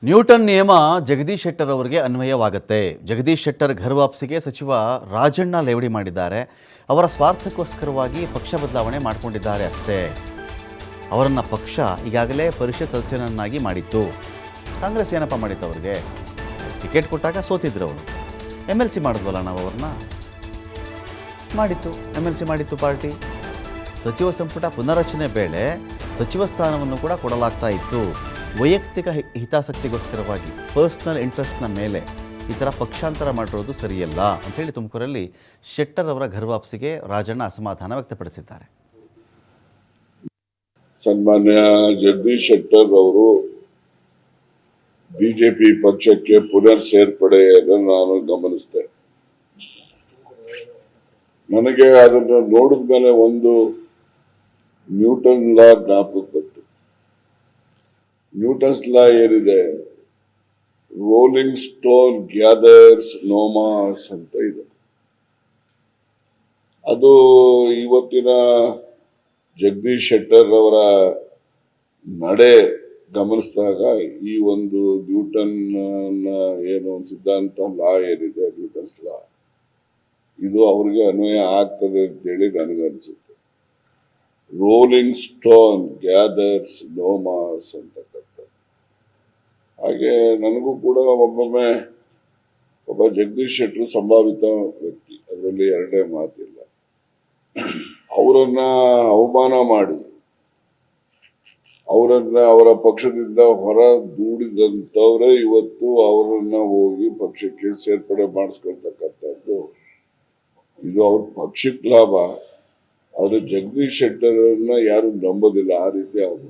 Newton ನಿಯಮ ಜಗದೀಶ್ ಶೆಟ್ಟರ್ ಅವರಿಗೆ ಅನ್ವಯವಾಗುತ್ತೆ. ಜಗದೀಶ್ ಶೆಟ್ಟರ್ ಘರ್ ವಾಪಸಿಗೆ ಸಚಿವ ರಾಜಣ್ಣ ಲೇವಡಿ ಮಾಡಿದ್ದಾರೆ. ಅವರ ಸ್ವಾರ್ಥಕ್ಕೋಸ್ಕರವಾಗಿ ಪಕ್ಷ ಬದಲಾವಣೆ ಮಾಡಿಕೊಂಡಿದ್ದಾರೆ ಅಷ್ಟೇ. ಅವರನ್ನು ಪಕ್ಷ ಈಗಾಗಲೇ ಪರಿಷತ್ ಸದಸ್ಯನನ್ನಾಗಿ ಮಾಡಿತ್ತು. ಕಾಂಗ್ರೆಸ್ ಏನಪ್ಪ ಮಾಡಿತ್ತು? ಅವ್ರಿಗೆ ಟಿಕೆಟ್ ಕೊಟ್ಟಾಗ ಸೋತಿದ್ರು. ಅವರು MLC ಮಾಡಿದ್ವಲ್ಲ ನಾವು, ಅವ್ರನ್ನ ಮಾಡಿತ್ತು, MLC ಮಾಡಿತ್ತು ಪಾರ್ಟಿ. ಸಚಿವ ಸಂಪುಟ ಪುನರಚನೆ ವೇಳೆ ಸಚಿವ ಸ್ಥಾನವನ್ನು ಕೂಡ ಕೊಡಲಾಗ್ತಾ ಇತ್ತು. ವೈಯಕ್ತಿಕ ಹಿತಾಸಕ್ತಿಗೋಸ್ಕರವಾಗಿ, ಪರ್ಸ್ನಲ್ ಇಂಟ್ರೆಸ್ಟ್ನ ಮೇಲೆ ಈ ಥರ ಪಕ್ಷಾಂತರ ಮಾಡಿರೋದು ಸರಿಯಲ್ಲ ಅಂಥೇಳಿ ತುಮಕೂರಲ್ಲಿ ಶೆಟ್ಟರ್ ಅವರ ಘರ್ ವಾಪಸಿಗೆ ರಾಜಣ್ಣ ಅಸಮಾಧಾನ ವ್ಯಕ್ತಪಡಿಸಿದ್ದಾರೆ. ಸನ್ಮಾನ್ಯ ಜಗದೀಶ್ ಶೆಟ್ಟರ್ ಅವರು ಬಿಜೆಪಿ ಪಕ್ಷಕ್ಕೆ ಪುನರ್ ಸೇರ್ಪಡೆಯನ್ನು ನಾನು ಗಮನಿಸಿದೆ. ನನಗೆ ಅದನ್ನು ನೋಡಿದ ಮೇಲೆ ಒಂದು ನ್ಯೂಟನ್ ಲಾ ಜ್ಞಾಪಕ ಬಂತು. ನ್ಯೂಟನ್ಸ್ ಲಾ ಏನಿದೆ, rolling stone gathers no moss ಅಂತ ಇದೆ. ಅದು ಇವತ್ತಿನ ಜಗದೀಶ್ ಶೆಟ್ಟರ್ ಅವರ ನಡೆ ಗಮನಿಸಿದಾಗ ಈ ಒಂದು ನ್ಯೂಟನ್ ಏನು ಸಿದ್ಧಾಂತ ಲಾ ಏನಿದೆ, ನ್ಯೂಟನ್ಸ್ ಲಾ, ಇದು ಅವ್ರಿಗೆ ಅನ್ವಯ ಆಗ್ತದೆ ಅಂತೇಳಿ ನನಗನ್ಸುತ್ತೆ. Rolling stone gathers no moss ಅಂತಕ್ಕಂಥ. ಹಾಗೆ ನನಗೂ ಕೂಡ ಒಮ್ಮೊಮ್ಮೆ ಒಬ್ಬ ಜಗದೀಶ್ ಶೆಟ್ಟರು ಸಂಭಾವಿತ ವ್ಯಕ್ತಿ, ಅದರಲ್ಲಿ ಎರಡೇ ಮಾತಿಲ್ಲ. ಅವರನ್ನ ಅವಮಾನ ಮಾಡಿ ಅವರ ಪಕ್ಷದಿಂದ ಹೊರ ದೂಡಿದಂಥವ್ರೆ ಇವತ್ತು ಅವರನ್ನ ಹೋಗಿ ಪಕ್ಷಕ್ಕೆ ಸೇರ್ಪಡೆ ಮಾಡಿಸ್ಕೊಳ್ತಕ್ಕಂಥದ್ದು. ಇದು ಅವ್ರ ಪಕ್ಷಕ್ಕೆ ಲಾಭ. ಆದ್ರೆ ಜಗದೀಶ್ ಶೆಟ್ಟರನ್ನ ಯಾರು ನಂಬೋದಿಲ್ಲ. ಆ ರೀತಿ ಅವರು